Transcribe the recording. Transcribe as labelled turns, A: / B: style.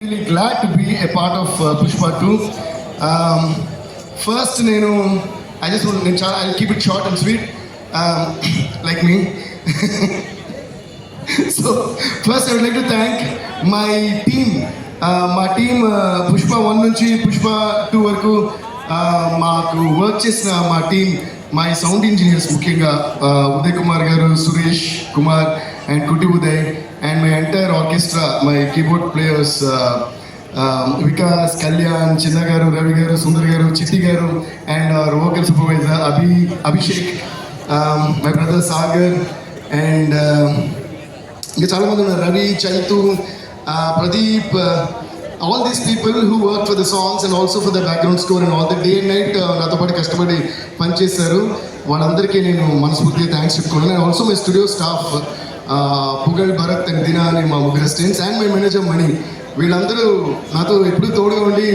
A: Really glad to be a part of Pushpa 2. First, I'll keep it short and sweet, like me. So, first I would like to thank my team. My team Pushpa 1 నుంచి Pushpa 2 వరకు మాకు work చేసిన మా team, my sound engineers ముఖ్యంగా ఉదయ్ కుమార్ గారు, Suresh Kumar and Kuti Uday, and my entire orchestra, my keyboard players, Vikas, Kalyan, Chinna Garu, Ravi Garu, Sundar Garu, Chitti Garu, and our vocal supervisor Abhishek, my brother Sagar, and Ravi, Chaitu, Pradeep, all these people who work for the songs and also for the background score and all the day and night నాతో పాటు కష్టపడి పనిచేశారు. వాళ్ళందరికీ నేను మనస్ఫూర్తిగా thanks చెప్పుకున్నాను. And also my studio staff Pugal, Bharat and Dina అనే మా ముగ్గురు assistants, and my manager Mani, వీళ్ళందరూ నాతో ఎప్పుడు తోడుగా ఉండి